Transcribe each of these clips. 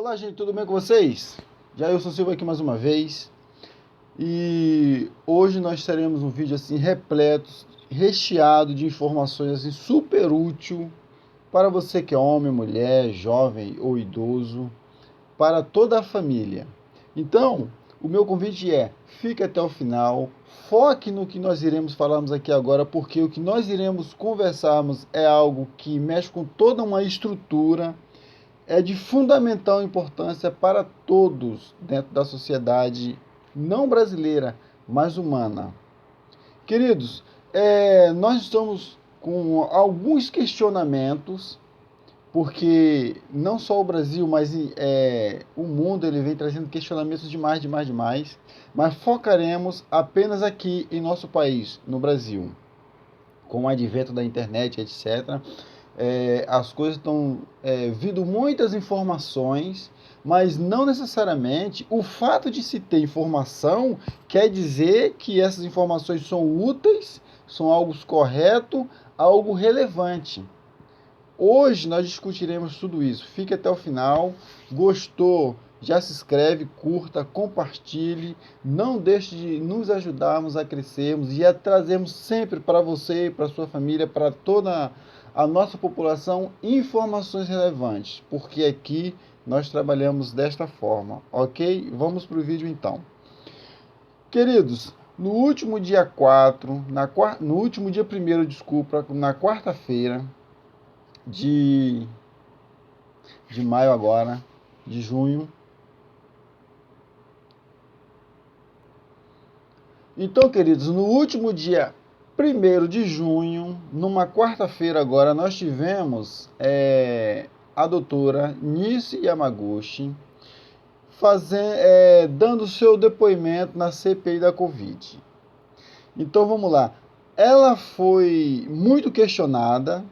Olá, gente, tudo bem com vocês? Jailson Silva aqui mais uma vez. E hoje nós teremos um vídeo assim repleto, recheado de informações assim super útil para você que é homem, mulher, jovem ou idoso, para toda a família. Então, o meu convite é: fique até o final, foque no que nós iremos falarmos aqui agora, porque o que nós iremos conversarmos é algo que mexe com toda uma estrutura, é de fundamental importância para todos dentro da sociedade não brasileira, mas humana. Queridos, nós estamos com alguns questionamentos, porque não só o Brasil, mas o mundo ele vem trazendo questionamentos demais, mas focaremos apenas aqui em nosso país, no Brasil. Com o advento da internet, etc., as coisas estão vindo muitas informações, mas não necessariamente o fato de se ter informação quer dizer que essas informações são úteis, são algo correto, algo relevante. Hoje nós discutiremos tudo isso. Fique até o final. Gostou? Já se inscreve, curta, compartilhe. Não deixe de nos ajudarmos a crescermos e a trazermos sempre para você, para sua família, para toda a nossa população, informações relevantes, porque aqui nós trabalhamos desta forma, ok? Vamos para o vídeo então. Queridos, no último dia 4, no último dia 1º, desculpa, na quarta-feira de maio agora, de junho. Então, queridos, no último dia 1º de junho, numa quarta-feira agora, nós tivemos a doutora Nice Yamaguchi dando seu depoimento na CPI da Covid. Então, vamos lá. Ela foi muito questionada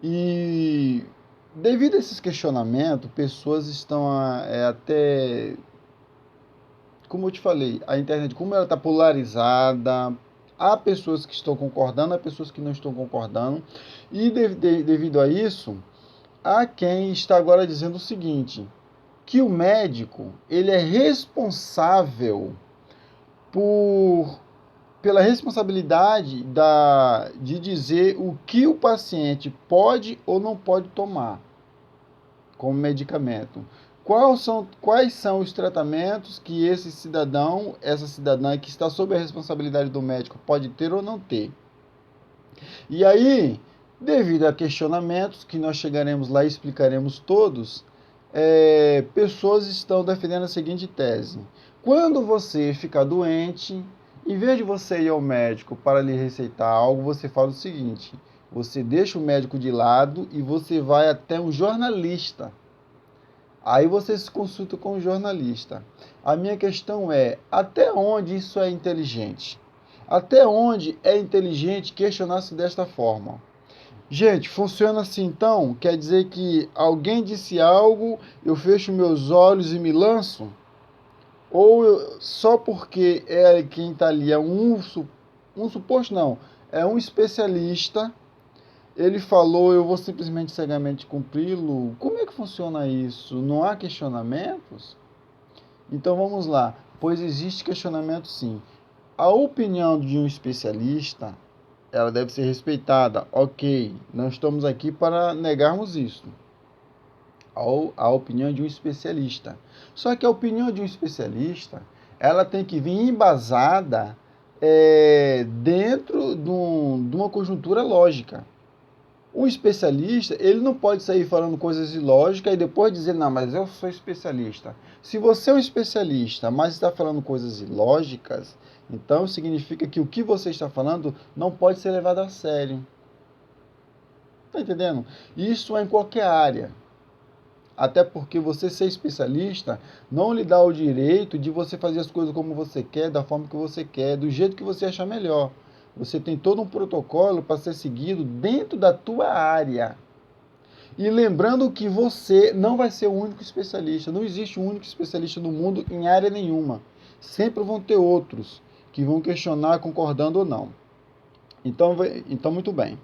e, devido a esses questionamentos, pessoas estão até... Como eu te falei, a internet, como ela está polarizada, há pessoas que estão concordando, há pessoas que não estão concordando, e devido a isso, há quem está agora dizendo o seguinte, que o médico ele é responsável pela responsabilidade de dizer o que o paciente pode ou não pode tomar como medicamento. Quais são os tratamentos que esse cidadão, essa cidadã que está sob a responsabilidade do médico pode ter ou não ter. E aí, devido a questionamentos, que nós chegaremos lá e explicaremos todos, pessoas estão defendendo a seguinte tese. Quando você ficar doente, em vez de você ir ao médico para lhe receitar algo, você fala o seguinte, você deixa o médico de lado e você vai até um jornalista. Aí você se consulta com o jornalista. A minha questão é, até onde isso é inteligente? Até onde é inteligente questionar-se desta forma? Gente, funciona assim então? Quer dizer que alguém disse algo, eu fecho meus olhos e me lanço? Ou só porque quem está ali é um suposto não, é um especialista, ele falou, eu vou simplesmente cegamente cumpri-lo. Como é que funciona isso? Não há questionamentos? Então vamos lá, pois existe questionamento sim. A opinião de um especialista, ela deve ser respeitada. Ok, não estamos aqui para negarmos isso. A opinião de um especialista. Só que a opinião de um especialista, ela tem que vir embasada dentro de uma conjuntura lógica. Um especialista, ele não pode sair falando coisas ilógicas e depois dizer, não, mas eu sou especialista. Se você é um especialista, mas está falando coisas ilógicas, então significa que o que você está falando não pode ser levado a sério. Está entendendo? Isso é em qualquer área. Até porque você ser especialista não lhe dá o direito de você fazer as coisas como você quer, da forma que você quer, do jeito que você achar melhor. Você tem todo um protocolo para ser seguido dentro da tua área. E lembrando que você não vai ser o único especialista. Não existe um único especialista no mundo em área nenhuma. Sempre vão ter outros que vão questionar concordando ou não. Então muito bem.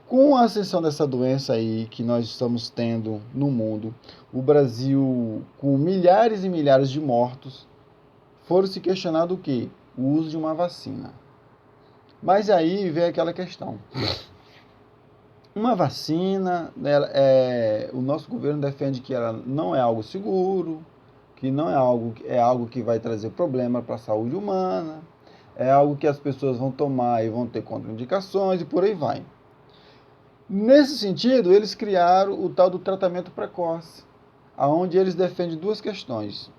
Com a ascensão dessa doença aí que nós estamos tendo no mundo, o Brasil, com milhares e milhares de mortos, foram se questionar do quê? O uso de uma vacina. Mas aí vem aquela questão. Uma vacina, o nosso governo defende que ela não é algo seguro, que não é algo que vai trazer problema para a saúde humana, é algo que as pessoas vão tomar e vão ter contraindicações e por aí vai. Nesse sentido, eles criaram o tal do tratamento precoce, onde eles defendem duas questões.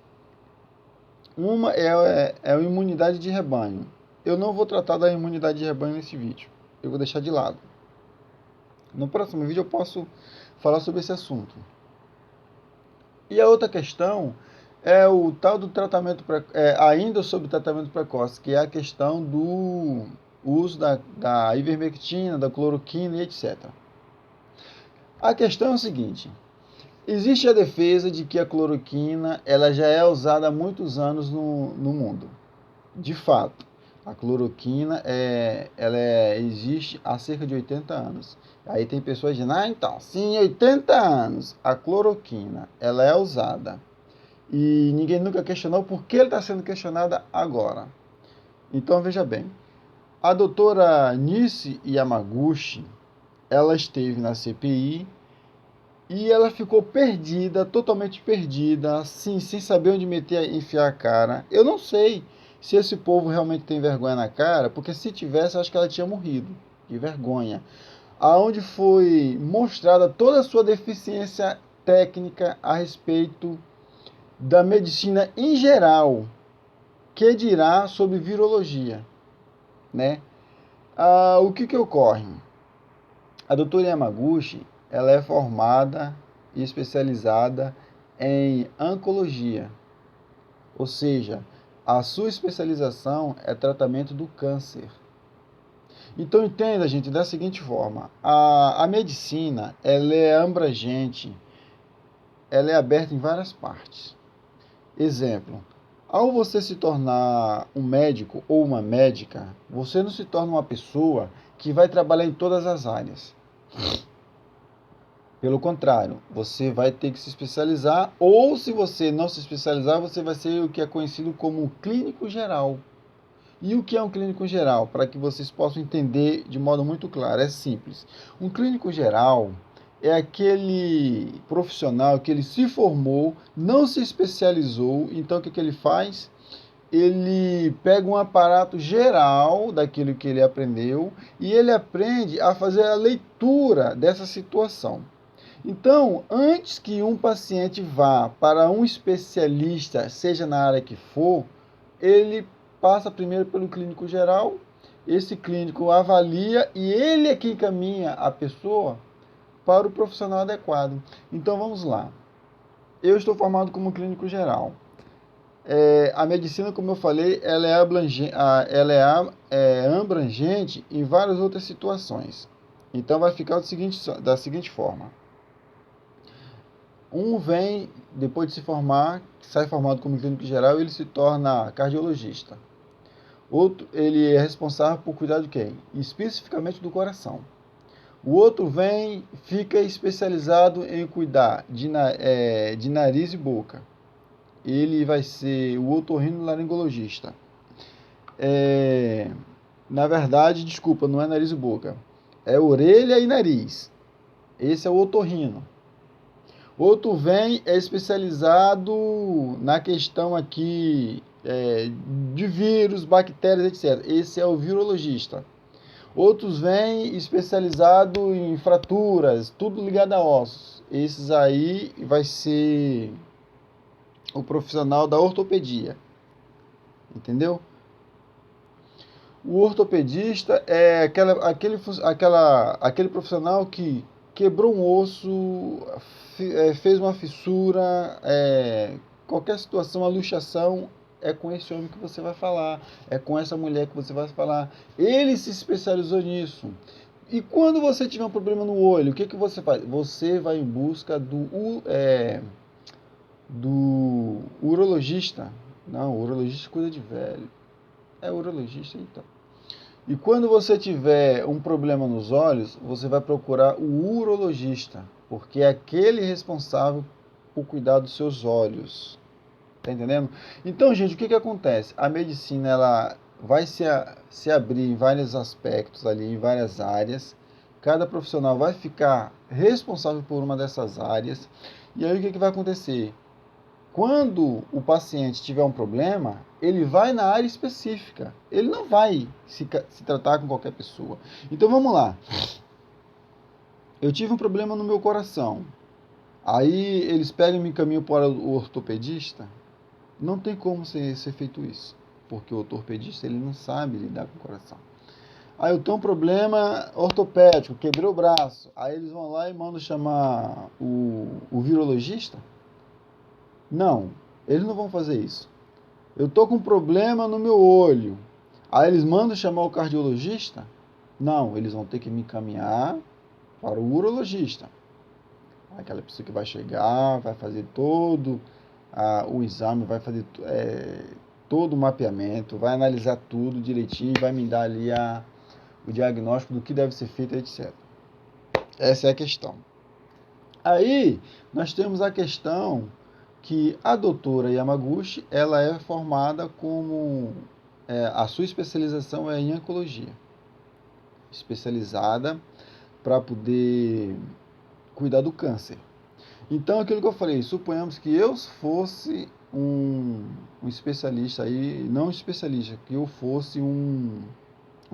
Uma é a imunidade de rebanho. Eu não vou tratar da imunidade de rebanho nesse vídeo, eu vou deixar de lado. No próximo vídeo eu posso falar sobre esse assunto. E a outra questão é o tal do tratamento, ainda sobre o tratamento precoce, que é a questão do uso da ivermectina, da cloroquina e etc. A questão é o seguinte: existe a defesa de que a cloroquina ela já é usada há muitos anos no mundo. De fato, a cloroquina existe há cerca de 80 anos. Aí tem pessoas dizendo, então, sim, 80 anos, a cloroquina ela é usada. E ninguém nunca questionou por que ela está sendo questionada agora. Então, veja bem, a doutora Nice Yamaguchi, ela esteve na CPI e ela ficou perdida, totalmente perdida, assim, sem saber onde enfiar a cara. Eu não sei se esse povo realmente tem vergonha na cara, porque se tivesse, acho que ela tinha morrido de vergonha. Aonde foi mostrada toda a sua deficiência técnica a respeito da medicina em geral, que dirá sobre virologia, né? O que ocorre? A doutora Yamaguchi, ela é formada e especializada em oncologia, ou seja, a sua especialização é tratamento do câncer. Então entenda, gente, da seguinte forma: a medicina ela é abrangente, ela é aberta em várias partes. Exemplo: ao você se tornar um médico ou uma médica, você não se torna uma pessoa que vai trabalhar em todas as áreas. Pelo contrário, você vai ter que se especializar, ou se você não se especializar, você vai ser o que é conhecido como um clínico geral. E o que é um clínico geral? Para que vocês possam entender de modo muito claro, é simples. Um clínico geral é aquele profissional que ele se formou, não se especializou, então o que ele faz? Ele pega um aparato geral daquilo que ele aprendeu e ele aprende a fazer a leitura dessa situação. Então, antes que um paciente vá para um especialista, seja na área que for, ele passa primeiro pelo clínico geral, esse clínico avalia e ele é quem encaminha a pessoa para o profissional adequado. Então vamos lá. Eu estou formado como clínico geral. A medicina, como eu falei, ela é abrangente em várias outras situações. Então vai ficar da seguinte forma. Um vem, depois de se formar, sai formado como clínico geral, ele se torna cardiologista. Outro, ele é responsável por cuidar de quem? Especificamente do coração. O outro vem, fica especializado em cuidar de nariz e boca. Ele vai ser o otorrinolaringologista. Na verdade, desculpa, não é nariz e boca. É orelha e nariz. Esse é o otorrino. Outro vem, é especializado na questão aqui de vírus, bactérias, etc. Esse é o virologista. Outros vêm especializado em fraturas, tudo ligado a ossos. Esses aí vai ser o profissional da ortopedia. Entendeu? O ortopedista é aquele profissional que quebrou um osso, fez uma fissura, qualquer situação, a luxação, é com esse homem que você vai falar, é com essa mulher que você vai falar. Ele se especializou nisso. E quando você tiver um problema no olho, o que você faz? Você vai em busca do urologista. Não, o urologista cuida de velho. É urologista, então. E quando você tiver um problema nos olhos, você vai procurar o urologista, porque é aquele responsável por cuidar dos seus olhos. Tá entendendo? Então, gente, o que acontece? A medicina ela vai se abrir em vários aspectos ali, em várias áreas. Cada profissional vai ficar responsável por uma dessas áreas. E aí o que vai acontecer? Quando o paciente tiver um problema, ele vai na área específica. Ele não vai se tratar com qualquer pessoa. Então vamos lá. Eu tive um problema no meu coração. Aí eles pegam e me encaminham para o ortopedista. Não tem como ser feito isso, porque o ortopedista ele não sabe lidar com o coração. Aí eu tenho um problema ortopédico, quebrei o braço. Aí eles vão lá e mandam chamar o virologista? Não, eles não vão fazer isso. Eu tô com um problema no meu olho. Aí eles mandam chamar o cardiologista? Não, eles vão ter que me encaminhar para o urologista. Aquela pessoa que vai chegar, vai fazer todo o exame, vai fazer todo o mapeamento, vai analisar tudo direitinho, vai me dar ali o diagnóstico do que deve ser feito, etc. Essa é a questão. Aí, nós temos a questão que a doutora Yamaguchi, ela é formada como... a sua especialização é em oncologia. Especializada para poder cuidar do câncer. Então, aquilo que eu falei, suponhamos que eu fosse um especialista aí, não especialista, que eu fosse um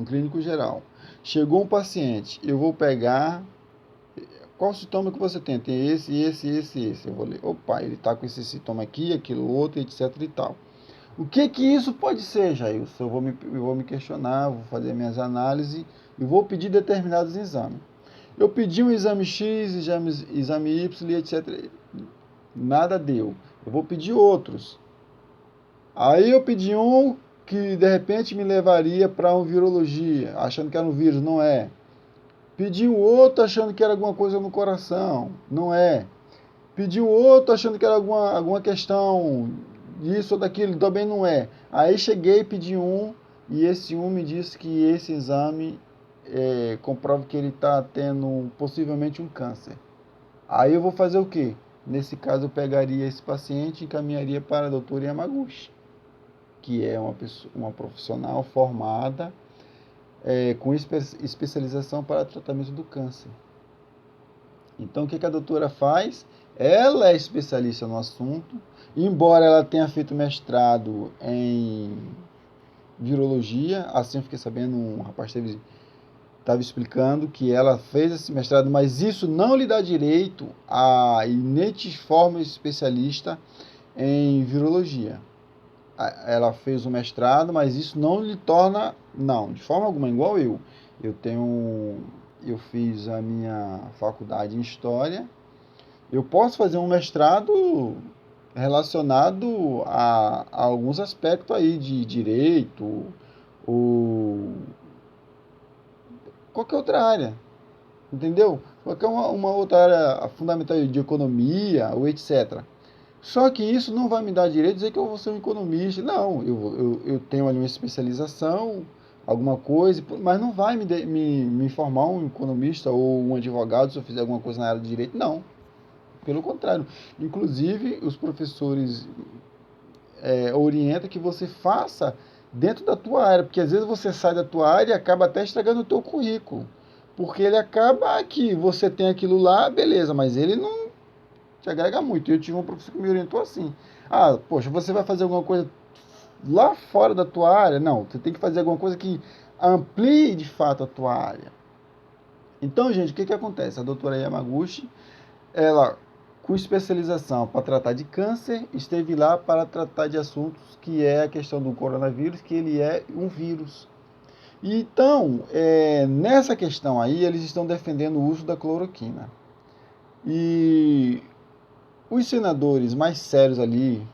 clínico geral. Chegou um paciente, eu vou pegar, qual sintoma que você tem? Tem esse. Eu vou ler, opa, ele está com esse sintoma aqui, aquilo outro, etc e tal. O que isso pode ser, Jailson? Eu vou me questionar, vou fazer minhas análises e vou pedir determinados exames. Eu pedi um exame X, exame Y, etc. Nada deu. Eu vou pedir outros. Aí eu pedi um que de repente me levaria para uma virologia, achando que era um vírus, não é. Pedi um outro achando que era alguma coisa no coração, não é. Pedi um outro achando que era alguma questão disso ou daquilo, também não é. Aí cheguei e pedi um, e esse um me disse que esse exame comprova que ele está tendo possivelmente um câncer. Aí eu vou fazer o quê? Nesse caso, eu pegaria esse paciente e encaminharia para a doutora Yamaguchi, que é uma profissional formada com especialização para tratamento do câncer. Então, o que a doutora faz? Ela é especialista no assunto, embora ela tenha feito mestrado em virologia, assim eu fiquei sabendo, um rapaz estava explicando que ela fez esse mestrado, mas isso não lhe dá direito a forma especialista em virologia. Ela fez o mestrado, mas isso não lhe torna, não, de forma alguma, igual eu. Eu fiz a minha faculdade em História, eu posso fazer um mestrado relacionado a alguns aspectos aí de direito ou qualquer outra área, entendeu? Qualquer uma outra área fundamental de economia ou etc. Só que isso não vai me dar direito de dizer que eu vou ser um economista. Não, eu tenho ali uma especialização, alguma coisa, mas não vai me formar um economista ou um advogado se eu fizer alguma coisa na área de direito. Não, pelo contrário. Inclusive, os professores orientam que você faça dentro da tua área, porque às vezes você sai da tua área e acaba até estragando o teu currículo. Porque ele acaba que você tem aquilo lá, beleza, mas ele não te agrega muito. Eu tive um professor que me orientou assim. Ah, poxa, você vai fazer alguma coisa lá fora da tua área? Não, você tem que fazer alguma coisa que amplie de fato a tua área. Então, gente, o que acontece? A doutora Yamaguchi, ela, com especialização para tratar de câncer, esteve lá para tratar de assuntos que é a questão do coronavírus, que ele é um vírus. Então, nessa questão aí, eles estão defendendo o uso da cloroquina. E os senadores mais sérios ali,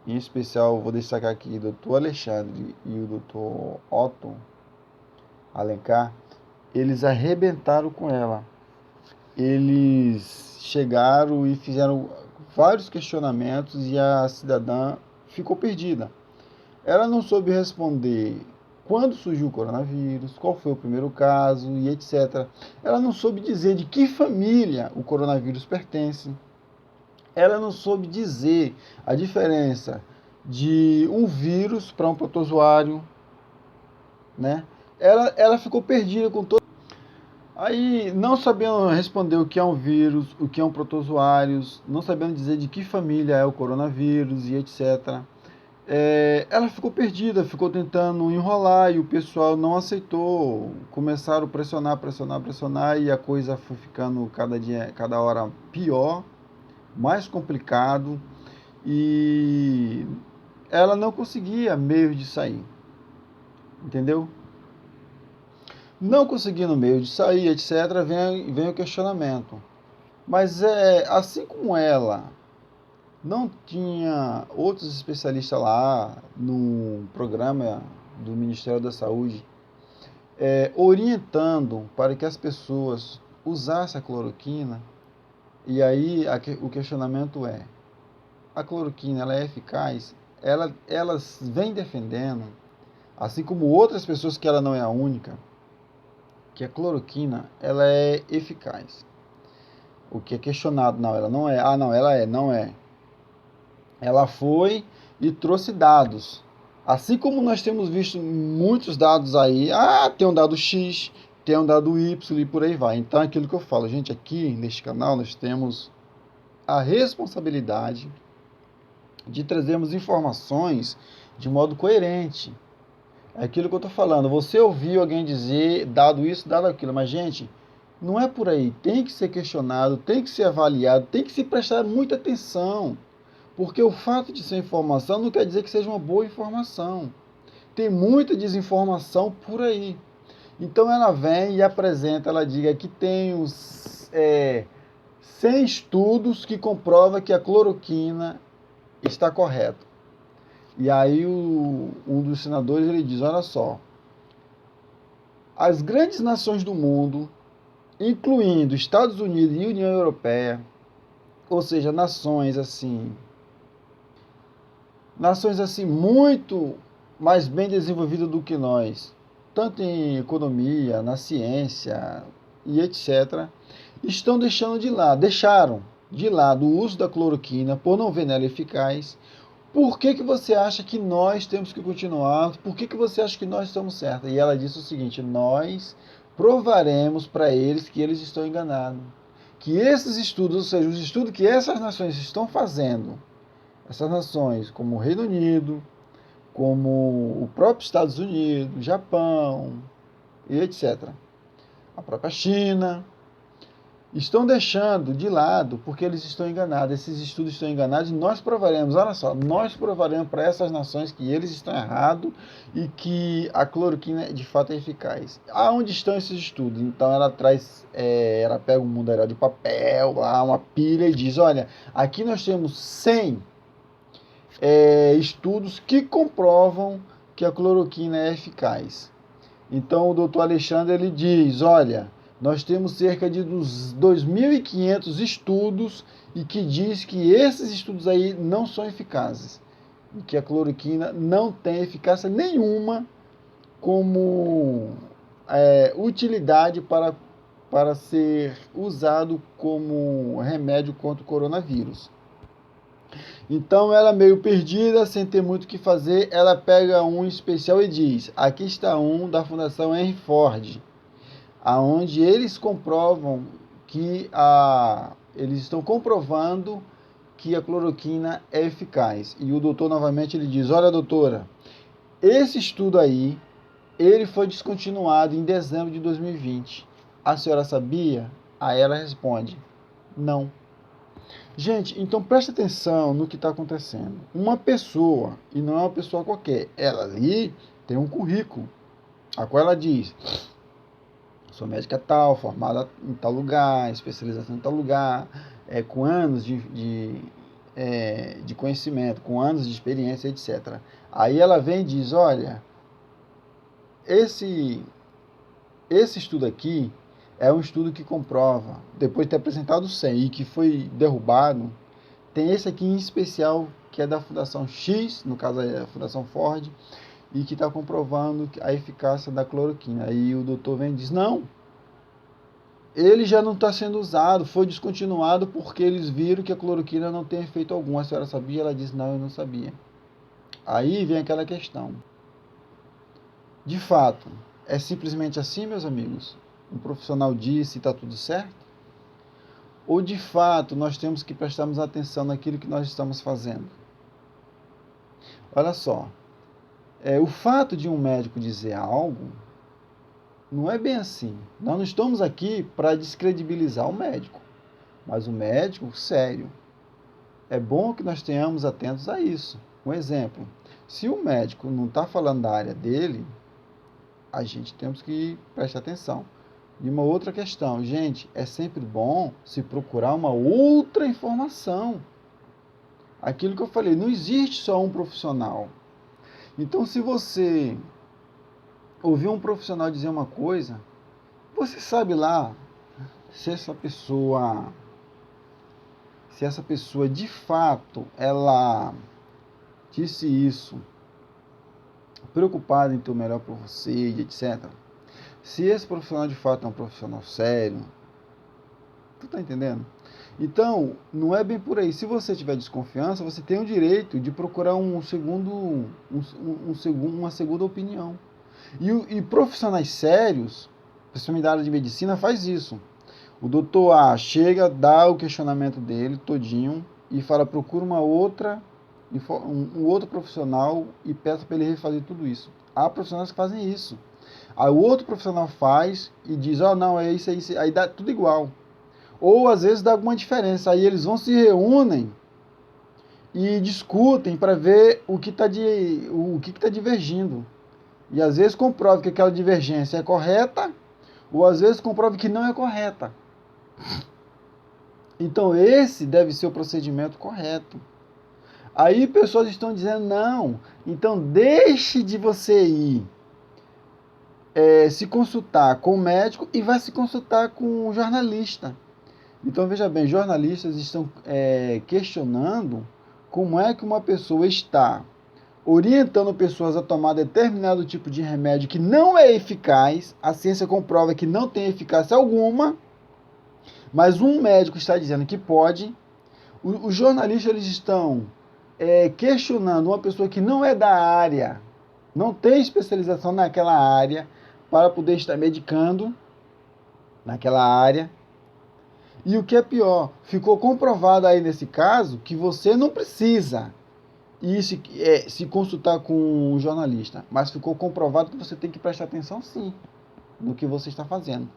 em especial, vou destacar aqui o doutor Alexandre e o doutor Otto Alencar, eles arrebentaram com ela. Eles chegaram e fizeram vários questionamentos e a cidadã ficou perdida. Ela não soube responder quando surgiu o coronavírus, qual foi o primeiro caso e etc. Ela não soube dizer de que família o coronavírus pertence. Ela não soube dizer a diferença de um vírus para um protozoário, né? Ela ficou perdida com todo. Aí, não sabendo responder o que é um vírus, o que é um protozoário, não sabendo dizer de que família é o coronavírus e etc. Ela ficou perdida, ficou tentando enrolar e o pessoal não aceitou. Começaram a pressionar, pressionar, pressionar e a coisa foi ficando cada dia, cada hora pior, mais complicado e ela não conseguia meio de sair, entendeu? Não conseguindo meio de sair, etc., vem o questionamento. Mas assim como ela não tinha outros especialistas lá no programa do Ministério da Saúde orientando para que as pessoas usassem a cloroquina, e aí o questionamento é, a cloroquina ela é eficaz? Elas vêm defendendo, assim como outras pessoas que ela não é a única, que a cloroquina ela é eficaz. O que é questionado, não, ela não é. Ah, não, ela é, não é. Ela foi e trouxe dados. Assim como nós temos visto muitos dados aí, tem um dado X, tem um dado Y e por aí vai. Então é aquilo que eu falo, gente, aqui neste canal nós temos a responsabilidade de trazermos informações de modo coerente. É aquilo que eu estou falando. Você ouviu alguém dizer, dado isso, dado aquilo, mas, gente, não é por aí. Tem que ser questionado, tem que ser avaliado, tem que se prestar muita atenção. Porque o fato de ser informação não quer dizer que seja uma boa informação. Tem muita desinformação por aí. Então ela vem e apresenta, ela diga que tem uns 100 estudos que comprovam que a cloroquina está correta. E aí um dos senadores ele diz, olha só, as grandes nações do mundo, incluindo Estados Unidos e União Europeia, ou seja, nações assim muito mais bem desenvolvidas do que nós, tanto em economia, na ciência e etc., deixaram de lado o uso da cloroquina por não ver nela eficaz. Por que você acha que nós temos que continuar? Por que você acha que nós estamos certos? E ela disse o seguinte, nós provaremos para eles que eles estão enganados. Que esses estudos, ou seja, os estudos que essas nações estão fazendo, essas nações como o Reino Unido, como o próprio Estados Unidos, Japão e etc., a própria China, estão deixando de lado porque eles estão enganados, esses estudos estão enganados e nós provaremos, olha só, nós provaremos para essas nações que eles estão errados e que a cloroquina de fato é eficaz. Aonde estão esses estudos? Então ela traz, ela pega um mundaréu de papel, lá, uma pilha e diz, olha, aqui nós temos 100 estudos que comprovam que a cloroquina é eficaz. Então o doutor Alexandre ele diz, olha, nós temos cerca de 2.500 estudos e que diz que esses estudos aí não são eficazes. E que a cloroquina não tem eficácia nenhuma como utilidade para ser usado como remédio contra o coronavírus. Então ela meio perdida, sem ter muito o que fazer, ela pega um especial e diz, aqui está um da Fundação Henry Ford, aonde eles comprovam que eles estão comprovando que a cloroquina é eficaz. E o doutor novamente ele diz, olha doutora, esse estudo aí, ele foi descontinuado em dezembro de 2020. A senhora sabia? Aí ela responde, não. Gente, então preste atenção no que está acontecendo. Uma pessoa, e não é uma pessoa qualquer, ela ali tem um currículo, a qual ela diz, sou médica tal, formada em tal lugar, especialização em tal lugar, com anos de conhecimento, com anos de experiência, etc. Aí ela vem e diz, olha, esse estudo aqui é um estudo que comprova, depois de ter apresentado 100 e que foi derrubado, tem esse aqui em especial, que é da Fundação X, no caso é a Fundação Ford, e que está comprovando a eficácia da cloroquina. Aí o doutor vem e diz, não, ele já não está sendo usado, foi descontinuado porque eles viram que a cloroquina não tem efeito algum. A senhora sabia? Ela disse, não, eu não sabia. Aí vem aquela questão. De fato, é simplesmente assim, meus amigos? Um profissional disse e está tudo certo? Ou de fato nós temos que prestarmos atenção naquilo que nós estamos fazendo? Olha só, o fato de um médico dizer algo não é bem assim. Nós não estamos aqui para descredibilizar o médico, mas o médico sério. É bom que nós tenhamos atentos a isso. Um exemplo, se o médico não está falando da área dele, a gente temos que prestar atenção. E uma outra questão, gente, é sempre bom se procurar uma outra informação. Aquilo que eu falei, não existe só um profissional. Então, se você ouvir um profissional dizer uma coisa, você sabe lá se essa pessoa de fato ela disse isso preocupada em ter o melhor para você, etc. Se esse profissional de fato é um profissional sério, tu tá entendendo? Então, não é bem por aí. Se você tiver desconfiança, você tem o direito de procurar uma segunda opinião. E profissionais sérios, principalmente da área de medicina, faz isso. O doutor A chega, dá o questionamento dele todinho e fala, procura um outro profissional e peça para ele refazer tudo isso. Há profissionais que fazem isso. Aí o outro profissional faz e diz, não, é isso, aí dá tudo igual. Ou às vezes dá alguma diferença. Aí eles vão se reúnem e discutem para ver o que está divergindo. E às vezes comprova que aquela divergência é correta, ou às vezes comprova que não é correta. Então esse deve ser o procedimento correto. Aí pessoas estão dizendo, não, então deixe de você ir se consultar com o médico e vai se consultar com o jornalista. Então veja bem, jornalistas estão questionando como é que uma pessoa está orientando pessoas a tomar determinado tipo de remédio que não é eficaz, a ciência comprova que não tem eficácia alguma, mas um médico está dizendo que pode. Os jornalistas eles estão questionando uma pessoa que não é da área, não tem especialização naquela área, para poder estar medicando naquela área. E o que é pior, ficou comprovado aí nesse caso que você não precisa ir se consultar com um jornalista, mas ficou comprovado que você tem que prestar atenção sim no que você está fazendo.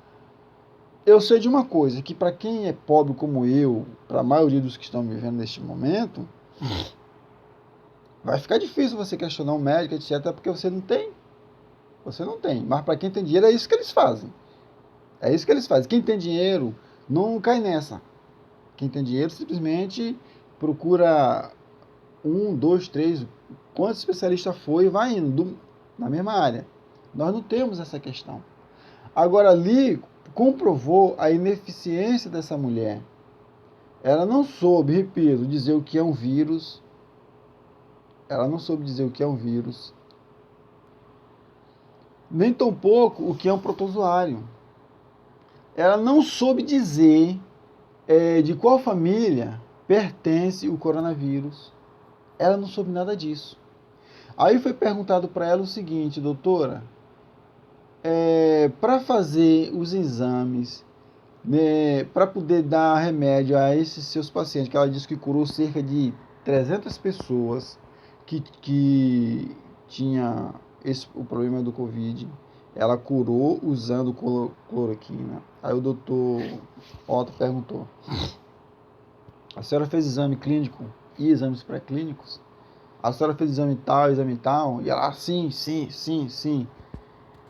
Eu sei de uma coisa, que para quem é pobre como eu, para a maioria dos que estão me vendo neste momento, vai ficar difícil você questionar um médico, etc, porque você não tem. Você não tem, mas para quem tem dinheiro é isso que eles fazem. É isso que eles fazem. Quem tem dinheiro não cai nessa. Quem tem dinheiro simplesmente procura 1, 2, 3, quantos especialistas for e vai indo na mesma área. Nós não temos essa questão. Agora ali comprovou a ineficiência dessa mulher. Ela não soube, repito, dizer o que é um vírus. Ela não soube dizer o que é um vírus. Nem tampouco o que é um protozoário. Ela não soube dizer de qual família pertence o coronavírus. Ela não soube nada disso. Aí foi perguntado para ela o seguinte, doutora, para fazer os exames, né, para poder dar remédio a esses seus pacientes, que ela disse que curou cerca de 300 pessoas que tinha o problema do Covid, ela curou usando cloroquina. Aí o doutor Otto perguntou, a senhora fez exame clínico e exames pré-clínicos? A senhora fez exame tal? E ela, sim.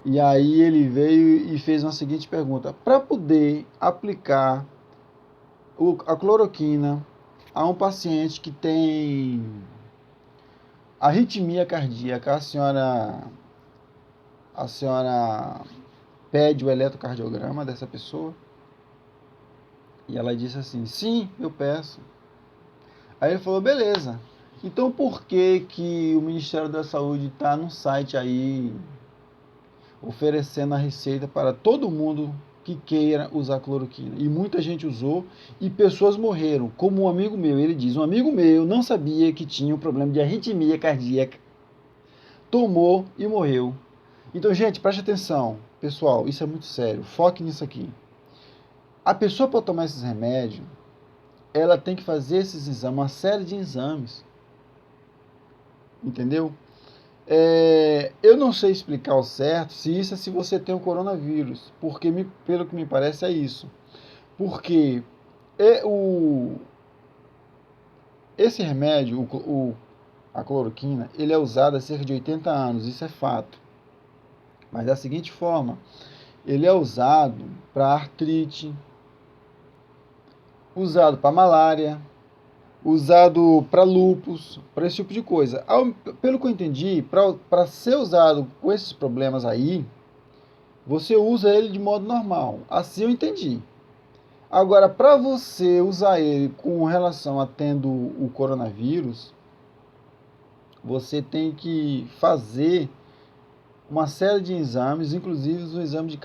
E aí ele veio e fez uma seguinte pergunta. Para poder aplicar a cloroquina a um paciente que tem arritmia cardíaca, a senhora pede o eletrocardiograma dessa pessoa? E ela disse assim, sim, eu peço. Aí ele falou, beleza. Então por que que o Ministério da Saúde está no site aí oferecendo a receita para todo mundo que queira usar cloroquina? E muita gente usou e pessoas morreram. Como um amigo meu, ele diz, um amigo meu não sabia que tinha um problema de arritmia cardíaca, tomou e morreu. Então, gente, preste atenção. Pessoal, isso é muito sério. Foque nisso aqui. A pessoa para tomar esses remédios, ela tem que fazer esses exames, uma série de exames. Entendeu? Eu não sei explicar ao certo se isso é se você tem o coronavírus, porque pelo que me parece é isso. Porque é esse remédio, a cloroquina, ele é usado há cerca de 80 anos, isso é fato. Mas da seguinte forma, ele é usado para artrite, usado para malária, usado para lúpus, para esse tipo de coisa. Pelo que eu entendi, para ser usado com esses problemas aí, você usa ele de modo normal. Assim eu entendi. Agora, para você usar ele com relação a tendo o coronavírus, você tem que fazer uma série de exames, inclusive um exame de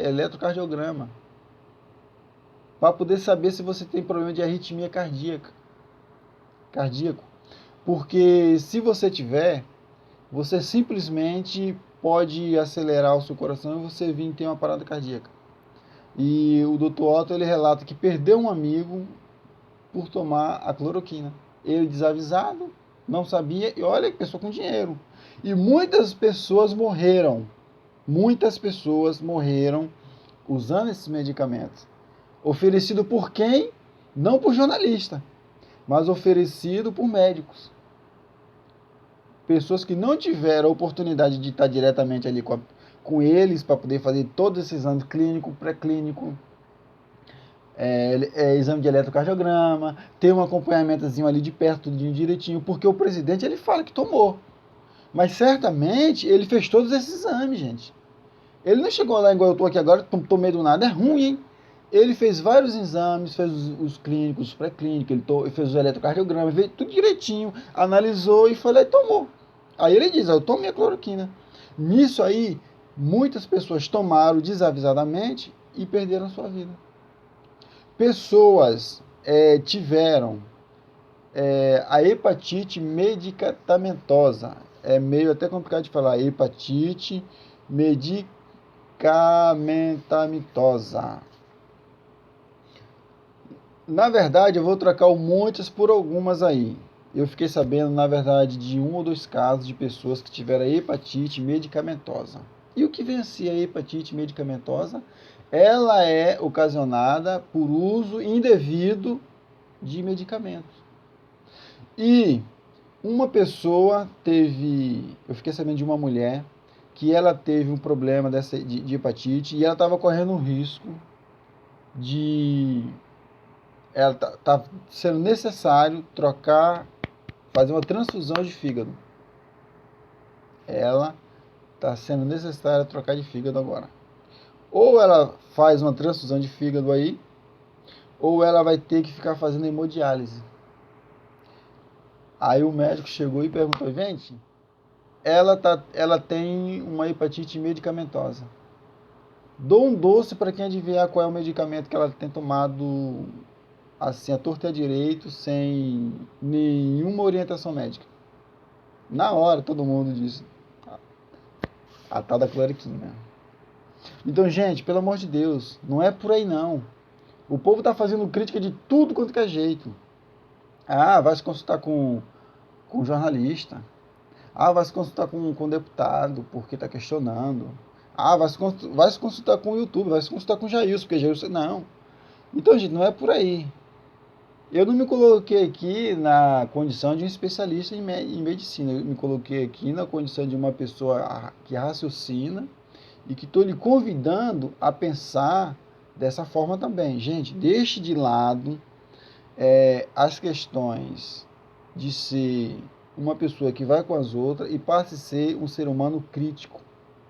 eletrocardiograma, para poder saber se você tem problema de arritmia cardíaco. Porque se você tiver, você simplesmente pode acelerar o seu coração e você vir ter uma parada cardíaca. E o Dr. Otto ele relata que perdeu um amigo por tomar a cloroquina. Ele desavisado, não sabia, e olha que pessoa com dinheiro. E muitas pessoas morreram. Muitas pessoas morreram usando esses medicamentos. Oferecido por quem? Não por jornalista, mas oferecido por médicos. Pessoas que não tiveram a oportunidade de estar diretamente ali com eles para poder fazer todos esses exames clínico, pré-clínico, exame de eletrocardiograma, ter um acompanhamentozinho ali de perto, tudinho direitinho, porque o presidente ele fala que tomou. Mas certamente ele fez todos esses exames, gente. Ele não chegou lá igual eu estou aqui agora, tomei do nada, é ruim, hein? Ele fez vários exames, fez os clínicos, os pré-clínicos, ele fez os eletrocardiogramas, fez tudo direitinho, analisou e foi lá e tomou. Aí ele diz, eu tomei a cloroquina. Nisso aí, muitas pessoas tomaram desavisadamente e perderam a sua vida. Pessoas tiveram a hepatite medicamentosa. É meio até complicado de falar. Hepatite medicamentosa. Na verdade, eu vou trocar o muitas por algumas aí. Eu fiquei sabendo, na verdade, de 1 ou 2 casos de pessoas que tiveram hepatite medicamentosa. E o que vem a ser a hepatite medicamentosa? Ela é ocasionada por uso indevido de medicamentos. E uma pessoa teve, eu fiquei sabendo de uma mulher que ela teve um problema de hepatite e ela estava correndo um risco de, ela tá sendo necessário fazer uma transfusão de fígado. Ela está sendo necessária trocar de fígado agora. Ou ela faz uma transfusão de fígado aí, ou ela vai ter que ficar fazendo hemodiálise. Aí o médico chegou e perguntou, gente, ela tem uma hepatite medicamentosa. Dou um doce para quem adivinhar qual é o medicamento que ela tem tomado assim, a torta e a direito, sem nenhuma orientação médica. Na hora, todo mundo disse a tal da cloroquina. Então, gente, pelo amor de Deus, não é por aí não. O povo está fazendo crítica de tudo quanto que é jeito. Ah, vai se consultar com jornalista. Ah, vai se consultar com deputado, porque está questionando. Ah, vai se consultar com o YouTube, vai se consultar com o Jailson, porque Jailson... Não. Então, gente, não é por aí. Eu não me coloquei aqui na condição de um especialista em medicina. Eu me coloquei aqui na condição de uma pessoa que raciocina e que estou lhe convidando a pensar dessa forma também. Gente, deixe de lado as questões de ser uma pessoa que vai com as outras e passe a ser um ser humano crítico,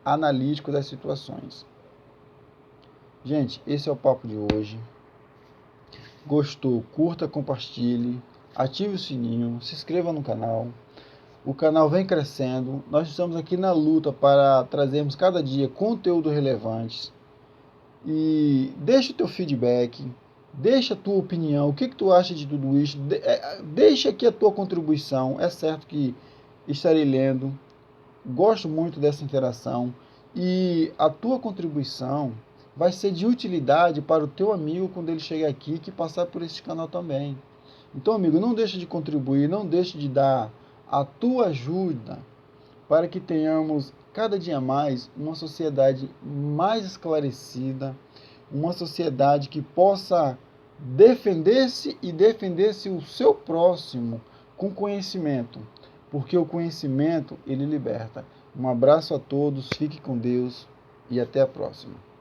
analítico das situações. Gente, esse é o papo de hoje. Gostou? Curta, compartilhe. ative o sininho, se inscreva no canal. O canal vem crescendo, nós estamos aqui na luta para trazermos cada dia conteúdo relevante. E deixa o teu feedback, deixa a tua opinião, o que tu acha de tudo isso, deixa aqui a tua contribuição. É certo que estarei lendo, gosto muito dessa interação, e a tua contribuição vai ser de utilidade para o teu amigo quando ele chegar aqui, que passar por esse canal também. Então, amigo, não deixe de contribuir, não deixe de dar a tua ajuda para que tenhamos cada dia mais uma sociedade mais esclarecida, uma sociedade que possa defender-se e defender-se o seu próximo com conhecimento, porque o conhecimento ele liberta. Um abraço a todos, fique com Deus e até a próxima.